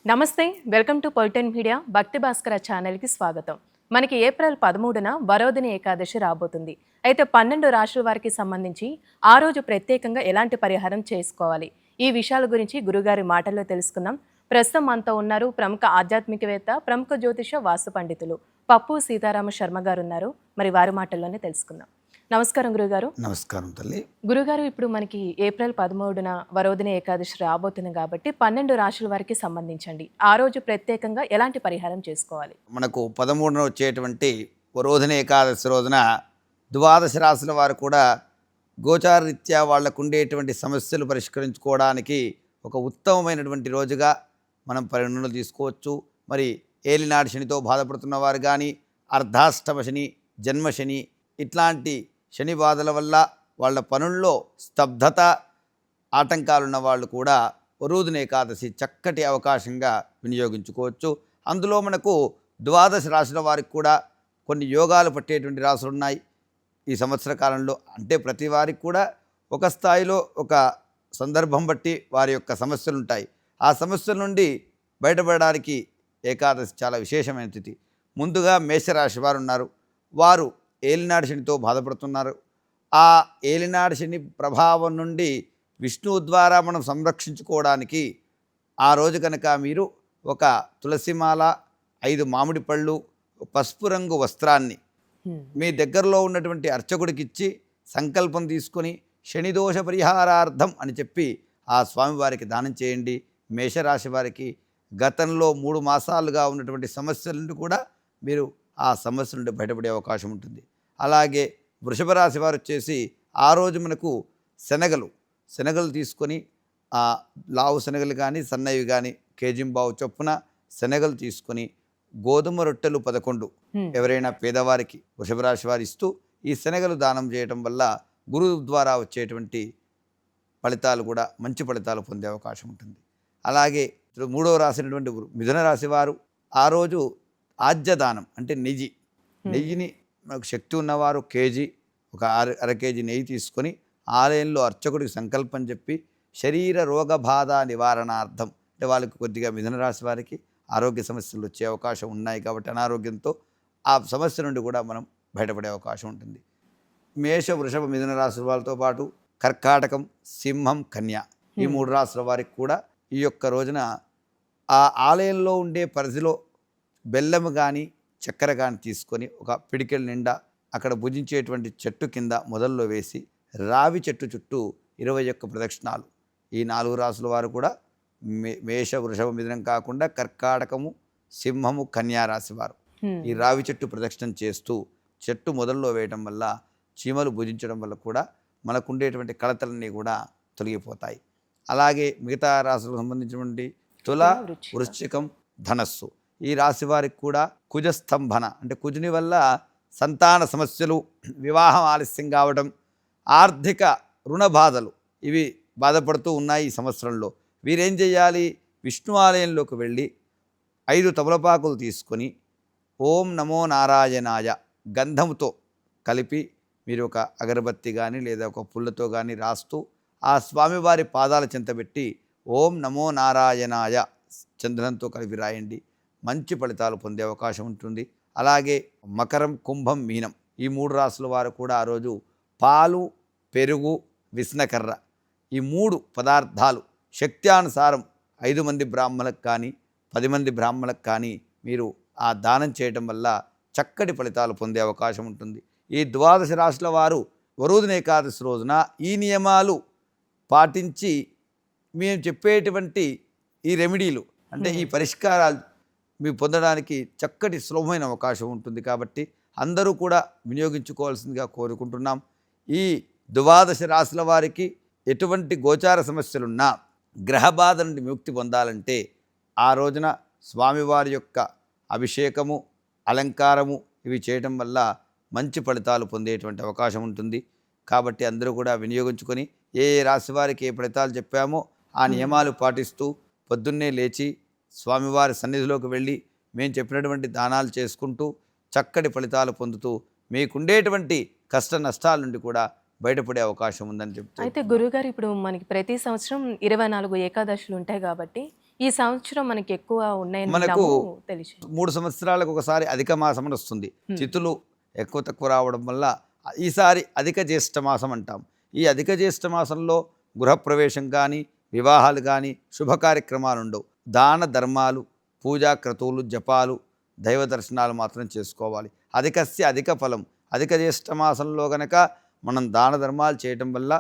నమస్తే, welcome to పొలిటెన్ media. భక్తి భాస్కర ఛానల్కి స్వాగతం. మనకి ఏప్రిల్ 13న వరోధిని ఏకాదశి రాబోతుంది. అయితే 12 రాశుల వారికి సంబంధించి ఆ రోజు ప్రత్యేకంగా ఎలాంటి పరిహారం చేసుకోవాలి, ఈ విషయాల గురించి గురుగారి మాటల్లో తెలుసుకుందాం. ప్రస్తుతం మనతో ఉన్నారు ప్రముఖ ఆధ్యాత్మికవేత్త, ప్రముఖ జ్యోతిష వాస్తు పండితులు పప్పు సీతారామ శర్మ గారు ఉన్నారు. మరి వారి మాటల్లోనే తెలుసుకుందాం. నమస్కారం గురుగారు. నమస్కారం తల్లి. గురుగారు, ఇప్పుడు మనకి ఏప్రిల్ 13న వరోధిని ఏకాదశి రాబోతుంది కాబట్టి 12 రాశుల వారికి సంబంధించండి ఆ రోజు ప్రత్యేకంగా ఎలాంటి పరిహారం చేసుకోవాలి? మనకు 13న వచ్చేటువంటి వరోధిని ఏకాదశి రోజున ద్వాదశ రాశుల వారు కూడా గోచారరీత్యా వాళ్లకు ఉండేటువంటి సమస్యలు పరిష్కరించుకోవడానికి ఒక ఉత్తమమైనటువంటి రోజుగా మనం పరిగణనలో తీసుకోవచ్చు. మరి ఏలినాటి శనితో బాధపడుతున్న వారు కానీ, అర్ధాష్టమ శని, జన్మశని ఇట్లాంటి శని బాధల వల్ల వాళ్ళ పనుల్లో స్తబ్దత, ఆటంకాలున్న వాళ్ళు కూడా వరోధిని ఏకాదశి చక్కటి అవకాశంగా వినియోగించుకోవచ్చు. అందులో మనకు ద్వాదశ రాశుల వారికి కూడా కొన్ని యోగాలు పట్టేటువంటి రాశులు ఉన్నాయి ఈ సంవత్సర కాలంలో. అంటే ప్రతి వారికి కూడా ఒక స్థాయిలో ఒక సందర్భం బట్టి వారి యొక్క సమస్యలు ఉంటాయి. ఆ సమస్యల నుండి బయటపడడానికి ఏకాదశి చాలా విశేషమైన తిథి. ముందుగా మేషరాశి వారు ఉన్నారు. వారు ఏలినాటి శనితో బాధపడుతున్నారు. ఆ ఏలినాటి శని ప్రభావం నుండి విష్ణువు ద్వారా మనం సంరక్షించుకోవడానికి ఆ రోజు కనుక మీరు ఒక తులసిమాల, 5 మామిడి పళ్ళు, పసుపు రంగు వస్త్రాన్ని మీ దగ్గరలో ఉన్నటువంటి అర్చకుడికి ఇచ్చి సంకల్పం తీసుకొని శనిదోష పరిహారార్థం అని చెప్పి ఆ స్వామివారికి దానం చేయండి. మేషరాశి వారికి గతంలో 3 మాసాలుగా ఉన్నటువంటి సమస్యల నుండి కూడా మీరు ఆ సమస్య నుండి బయటపడే అవకాశం ఉంటుంది. అలాగే వృషభ రాశి వారు వచ్చేసి ఆ రోజు మనకు శనగలు తీసుకొని లావు శనగలు కానీ, సన్నవి కానీ కేజింబావు చొప్పున శనగలు తీసుకొని గోధుమ రొట్టెలు 11 ఎవరైనా పేదవారికి వృషభ రాశి వారు ఇస్తూ ఈ శనగలు దానం చేయటం వల్ల గురువు ద్వారా వచ్చేటువంటి ఫలితాలు కూడా మంచి ఫలితాలు పొందే అవకాశం ఉంటుంది. అలాగే 3వ రాశి అయినటువంటి మిథున రాశి వారు ఆ రోజు ఆజ్యదానం అంటే నెయ్యిని మనకు శక్తి ఉన్నవారు కేజీ, ఒక అర కేజీ నెయ్యి తీసుకొని ఆలయంలో అర్చకుడికి సంకల్పం చెప్పి శరీర రోగ బాధ నివారణార్థం, అంటే వాళ్ళకి కొద్దిగా మిథున రాశి వారికి ఆరోగ్య సమస్యలు వచ్చే అవకాశం ఉన్నాయి కాబట్టి అనారోగ్యంతో ఆ సమస్య నుండి కూడా మనం బయటపడే అవకాశం ఉంటుంది. మేష, వృషభ, మిథున రాశుల వాళ్ళతో పాటు కర్కాటకం, సింహం, కన్య ఈ 3 రాశుల వారికి కూడా ఈ యొక్క రోజున ఆ ఆలయంలో ఉండే పరిధిలో బెల్లము కానీ, చక్కెర కానీ తీసుకొని ఒక పిడికెల నిండా అక్కడ భుజించేటువంటి చెట్టు కింద మొదల్లో వేసి రావి చెట్టు చుట్టూ 21 ప్రదక్షిణాలు. ఈ 4 రాశుల వారు కూడా మేష, వృషభ, మిథునం కాకుండా కర్కాటకము, సింహము, కన్యా రాశి వారు ఈ రావి చెట్టు ప్రదక్షిణం చేస్తూ చెట్టు మొదల్లో వేయటం వల్ల, చీమలు భుజించడం వల్ల కూడా మనకు ఉండేటువంటి కలతలన్నీ కూడా తొలగిపోతాయి. అలాగే మిగతా రాశులకు సంబంధించినటువంటి తుల, వృశ్చికం, ధనస్సు ఈ రాశి వారికి కూడా కుజస్తంభన అంటే కుజుని వల్ల సంతాన సమస్యలు, వివాహం ఆలస్యం కావడం, ఆర్థిక రుణ బాధలు ఇవి బాధపడుతూ ఉన్నాయి ఈ సంవత్సరంలో. వీరేం చేయాలి? విష్ణు ఆలయంలోకి వెళ్ళి 5 తమలపాకులు తీసుకొని ఓం నమో నారాయణాయ గంధముతో కలిపి మీరు ఒక అగరబత్తి కానీ లేదా ఒక పుల్లతో కానీ రాస్తూ ఆ స్వామివారి పాదాల చెంత పెట్టి ఓం నమో నారాయణాయ చందనంతో కలిపి రాయండి. మంచి ఫలితాలు పొందే అవకాశం ఉంటుంది. అలాగే మకరం, కుంభం, మీనం ఈ 3 రాశుల వారు కూడా ఆ రోజు పాలు, పెరుగు, విసనకర్ర ఈ 3 పదార్థాలు శక్త్యానుసారం 5 మంది బ్రాహ్మణులకు కానీ 10 మంది బ్రాహ్మణులకు కానీ మీరు ఆ దానం చేయటం వల్ల చక్కటి ఫలితాలు పొందే అవకాశం ఉంటుంది. ఈ ద్వాదశ రాశుల వారు వరోధిని ఏకాదశి రోజున ఈ నియమాలు పాటించి మేము చెప్పేటువంటి ఈ రెమెడీలు అంటే ఈ పరిష్కారాలు మీరు పొందడానికి చక్కటి సులభమైన అవకాశం ఉంటుంది. కాబట్టి అందరూ కూడా వినియోగించుకోవాల్సిందిగా కోరుకుంటున్నాం. ఈ ద్వాదశ రాశుల వారికి ఎటువంటి గోచార సమస్యలున్నా, గ్రహ బాధ నుండి విముక్తి పొందాలంటే ఆ రోజున స్వామివారి యొక్క అభిషేకము, అలంకారము ఇవి చేయటం వల్ల మంచి ఫలితాలు పొందేటువంటి అవకాశం ఉంటుంది. కాబట్టి అందరూ కూడా వినియోగించుకొని ఏ రాశి వారికి ఏ ఫలితాలు చెప్పామో ఆ నియమాలు పాటిస్తూ పొద్దున్నే లేచి స్వామివారి సన్నిధిలోకి వెళ్ళి మేము చెప్పినటువంటి దానాలు చేసుకుంటూ చక్కటి ఫలితాలు పొందుతూ మీకుండేటువంటి కష్ట నష్టాల నుండి కూడా బయటపడే అవకాశం ఉందని చెప్తారు. అయితే గురుగారు, ఇప్పుడు మనకి ప్రతి సంవత్సరం 24 ఏకాదశులు ఉంటాయి కాబట్టి ఈ సంవత్సరం మనకి ఎక్కువ ఉన్నాయని మనకు తెలిసి 3 సంవత్సరాలకు ఒకసారి అధిక మాసం అని వస్తుంది. తిథులు ఎక్కువ తక్కువ రావడం వల్ల ఈసారి అధిక జ్యేష్ఠ మాసం అంటాం. ఈ అధిక జ్యేష్ఠ మాసంలో గృహప్రవేశం కానీ, వివాహాలు కానీ, శుభ కార్యక్రమాలు ఉండవు. దాన ధర్మాలు, పూజా క్రతువులు, జపాలు, దైవ దర్శనాలు మాత్రం చేసుకోవాలి. అధికస్య అధిక ఫలం. అధిక జ్యేష్ఠ మాసంలో గనక మనం దాన ధర్మాలు చేయటం వల్ల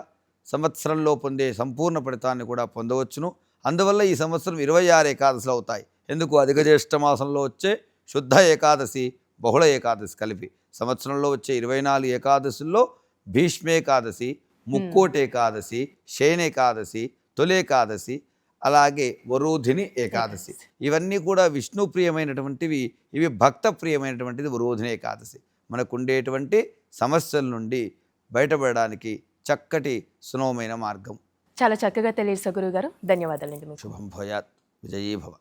సంవత్సరంలో పొందే సంపూర్ణ ఫలితాన్ని కూడా పొందవచ్చును. అందువల్ల ఈ సంవత్సరం 26 ఏకాదశులు అవుతాయి. ఎందుకు? అధిక జ్యేష్ఠ మాసంలో వచ్చే శుద్ధ ఏకాదశి, బహుళ ఏకాదశి కలిపి సంవత్సరంలో వచ్చే 24 ఏకాదశుల్లో భీష్మేకాదశి, ముక్కోటి ఏకాదశి, శయనేకాదశి, తొలేకాదశి, అలాగే వరోధిని ఏకాదశి. ఇవన్నీ కూడా విష్ణు ప్రియమైనటువంటివి. ఇవి భక్త ప్రియమైనటువంటిది వరోధిని ఏకాదశి. మనకు ఉండేటువంటి సమస్యల నుండి బయటపడడానికి చక్కటి సులభమైన మార్గం. చాలా చక్కగా తెలియజేశారు గురుగారు. ధన్యవాదాలండి మీకు. శుభం భూయాత్. విజయీ భవ.